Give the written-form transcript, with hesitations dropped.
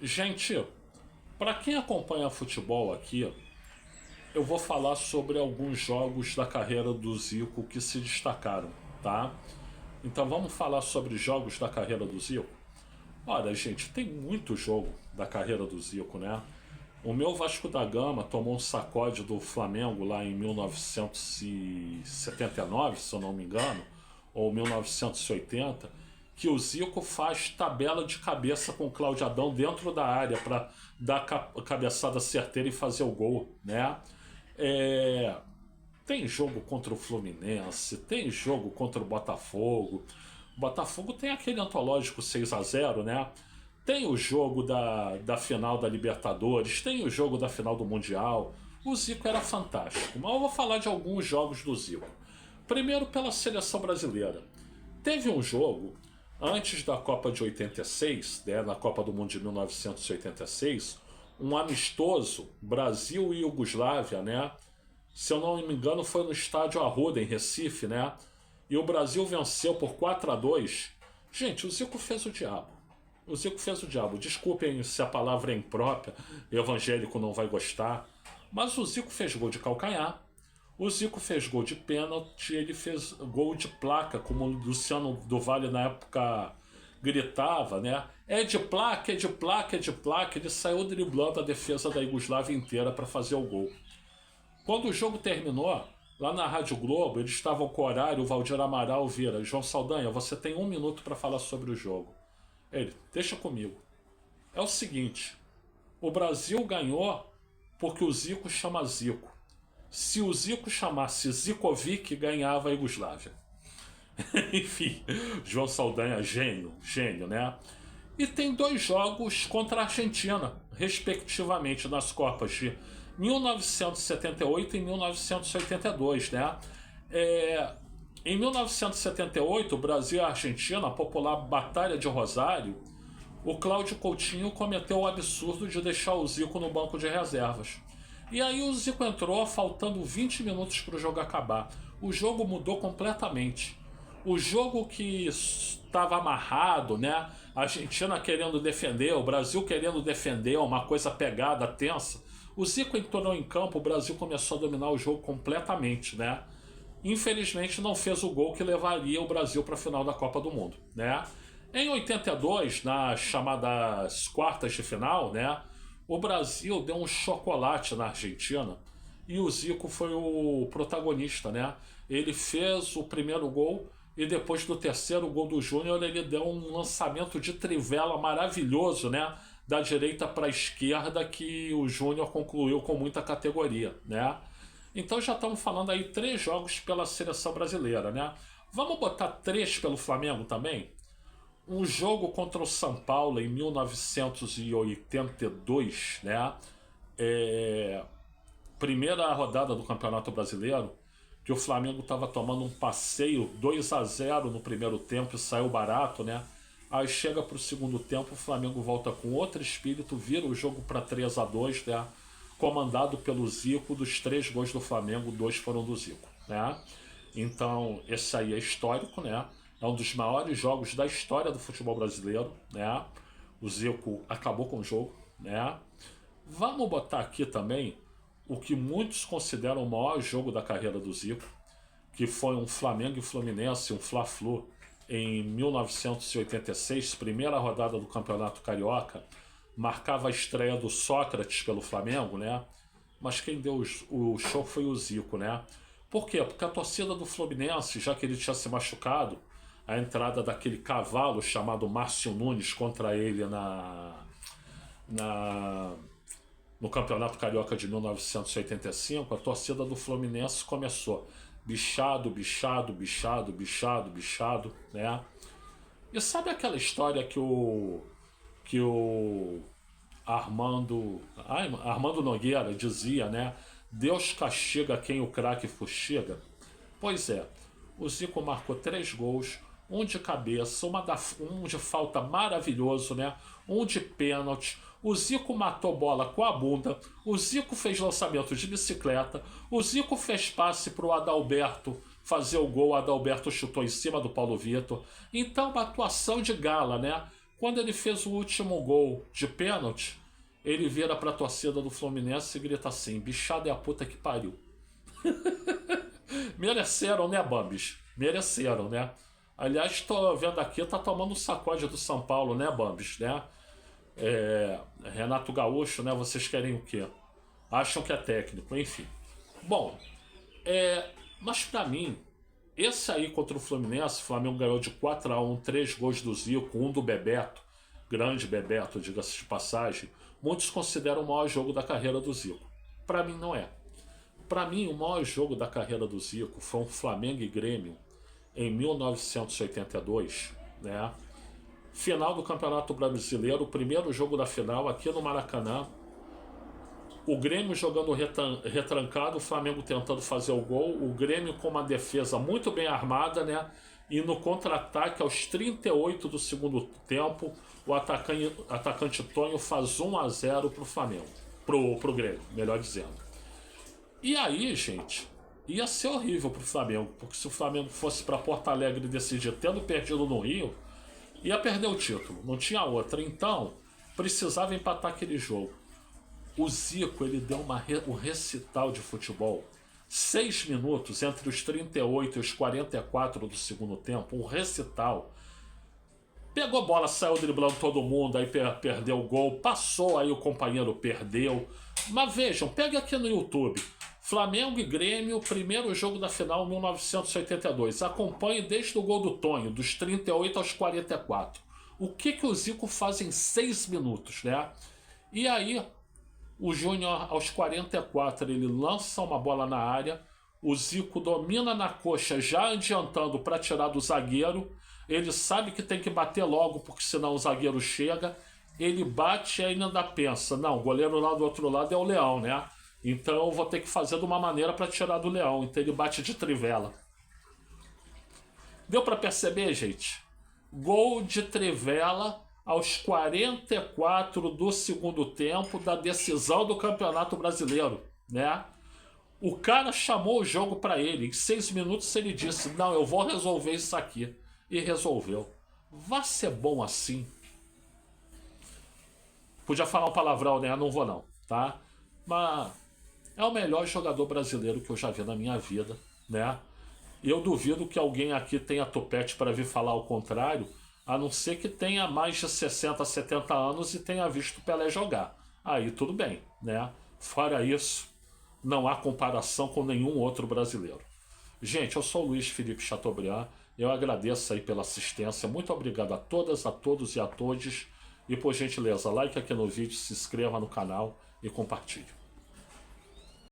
Gente, para quem acompanha futebol aqui, eu vou falar sobre alguns jogos da carreira do Zico que se destacaram, tá? Então vamos falar sobre jogos da carreira do Zico? Olha, gente, tem muito jogo da carreira do Zico, né? O meu Vasco da Gama tomou um sacode do Flamengo lá em 1979, se eu não me engano, ou 1980, que o Zico faz tabela de cabeça com o Cláudio Adão dentro da área para dar cabeçada certeira e fazer o gol, né? Tem jogo contra o Fluminense, tem jogo contra o Botafogo. O Botafogo tem aquele antológico 6-0, né? Tem o jogo da final da Libertadores, tem o jogo da final do Mundial. O Zico era fantástico, mas eu vou falar de alguns jogos do Zico. Primeiro pela seleção brasileira. Teve um jogo antes da Copa de 86, né, na Copa do Mundo de 1986, um amistoso Brasil e Iugoslávia, né? Se eu não me engano foi no estádio Arruda em Recife, né? E o Brasil venceu por 4-2. Gente, o Zico fez o diabo. O Zico fez o diabo. Desculpem se a palavra é imprópria, evangélico não vai gostar, mas o Zico fez gol de calcanhar, o Zico fez gol de pênalti, ele fez gol de placa, como o Luciano do Vale na época gritava, né? É de placa, é de placa, é de placa. Ele saiu driblando a defesa da Iugoslávia inteira para fazer o gol. Quando o jogo terminou, lá na Rádio Globo, eles estavam com o horário, o Valdir Amaral vira: João Saldanha, você tem 1 minuto para falar sobre o jogo. Ele: deixa comigo. É o seguinte, o Brasil ganhou porque o Zico chama Zico. Se o Zico chamasse Zikovic, ganhava a Iugoslávia. Enfim, João Saldanha, gênio, né? E tem 2 jogos contra a Argentina, respectivamente, nas Copas de 1978 e 1982, né? Em 1978, o Brasil e a Argentina, a popular Batalha de Rosário, o Cláudio Coutinho cometeu o absurdo de deixar o Zico no banco de reservas. E aí o Zico entrou faltando 20 minutos para o jogo acabar. O jogo mudou completamente. O jogo que estava amarrado, né? A Argentina querendo defender, o Brasil querendo defender, uma coisa pegada, tensa. O Zico entrou em campo, o Brasil começou a dominar o jogo completamente, né? Infelizmente não fez o gol que levaria o Brasil para a final da Copa do Mundo, né? Em 82, nas chamadas quartas de final, né? O Brasil deu um chocolate na Argentina e o Zico foi o protagonista, né? Ele fez o primeiro gol e depois do terceiro gol do Júnior ele deu um lançamento de trivela maravilhoso, né? Da direita para a esquerda que o Júnior concluiu com muita categoria, né? Então já estamos falando aí 3 jogos pela seleção brasileira, né? Vamos botar 3 pelo Flamengo também? Um jogo contra o São Paulo em 1982, né? Primeira rodada do Campeonato Brasileiro, que o Flamengo estava tomando um passeio 2-0 no primeiro tempo e saiu barato, né? Aí chega para o segundo tempo, o Flamengo volta com outro espírito, vira o jogo para 3-2, né? Comandado pelo Zico. Dos 3 gols do Flamengo, 2 foram do Zico, né? Então esse aí é histórico, né? É um dos maiores jogos da história do futebol brasileiro, né? O Zico acabou com o jogo, né? Vamos botar aqui também o que muitos consideram o maior jogo da carreira do Zico, que foi um Flamengo e Fluminense, um Fla-Flu, em 1986, primeira rodada do Campeonato Carioca. Marcava a estreia do Sócrates pelo Flamengo, né? Mas quem deu o show foi o Zico, né? Por quê? Porque a torcida do Fluminense, já que ele tinha se machucado, a entrada daquele cavalo chamado Márcio Nunes contra ele no Campeonato Carioca de 1985, a torcida do Fluminense começou bichado, né? E sabe aquela história que o Armando Nogueira dizia, né? Deus castiga quem o craque fuxiga? Pois é, o Zico marcou 3 gols, um de cabeça, um de falta maravilhoso, né? Um de pênalti. O Zico matou bola com a bunda, o Zico fez lançamento de bicicleta, o Zico fez passe para o Adalberto fazer o gol, o Adalberto chutou em cima do Paulo Vitor. Então uma atuação de gala, né? Quando ele fez o último gol de pênalti, ele vira pra torcida do Fluminense e grita assim: bichada é a puta que pariu. Mereceram, né, Bambis? Mereceram, né? Aliás, tô vendo aqui, tá tomando um sacode do São Paulo, né, Bambis, né? Renato Gaúcho, né? Vocês querem o quê? Acham que é técnico, enfim. Bom, mas pra mim, esse aí contra o Fluminense, o Flamengo ganhou de 4-1, 3 gols do Zico, um do Bebeto, grande Bebeto, diga-se de passagem. Muitos consideram o maior jogo da carreira do Zico. Pra mim não é. Pra mim, o maior jogo da carreira do Zico foi um Flamengo e Grêmio em 1982, né? Final do Campeonato Brasileiro, o primeiro jogo da final aqui no Maracanã. O Grêmio jogando retrancado, o Flamengo tentando fazer o gol, o Grêmio com uma defesa muito bem armada, né? E no contra-ataque, aos 38 do segundo tempo, o atacante Tonho faz 1-0 pro Flamengo, pro Grêmio, melhor dizendo. E aí, gente, ia ser horrível pro Flamengo, porque se o Flamengo fosse para Porto Alegre decidir tendo perdido no Rio, ia perder o título, não tinha outra. Então, precisava empatar aquele jogo. O Zico, ele deu um recital de futebol. 6 minutos entre os 38 e os 44 do segundo tempo, um recital. Pegou a bola, saiu driblando todo mundo, aí perdeu o gol, passou, aí o companheiro perdeu. Mas vejam, pega aqui no YouTube. Flamengo e Grêmio, primeiro jogo da final 1982. Acompanhe desde o gol do Tonho, dos 38 aos 44. O que o Zico faz em 6 minutos, né? E aí, o Júnior, aos 44, ele lança uma bola na área. O Zico domina na coxa, já adiantando para tirar do zagueiro. Ele sabe que tem que bater logo, porque senão o zagueiro chega. Ele bate e ainda pensa: não, o goleiro lá do outro lado é o Leão, né? Então eu vou ter que fazer de uma maneira para tirar do Leão. Então ele bate de trivela. Deu para perceber, gente? Gol de trivela aos 44 do segundo tempo da decisão do Campeonato Brasileiro, né? O cara chamou o jogo para ele. Em 6 minutos ele disse: não, eu vou resolver isso aqui. E resolveu. Vai ser bom assim. Podia falar um palavrão, né? Não vou não, tá? Mas é o melhor jogador brasileiro que eu já vi na minha vida, né? E eu duvido que alguém aqui tenha topete para vir falar o contrário, a não ser que tenha mais de 60, 70 anos e tenha visto Pelé jogar. Aí tudo bem, né? Fora isso, não há comparação com nenhum outro brasileiro. Gente, eu sou o Luiz Felipe Chateaubriand, eu agradeço aí pela assistência, muito obrigado a todas, a todos e a todos, e por gentileza, like aqui no vídeo, se inscreva no canal e compartilhe.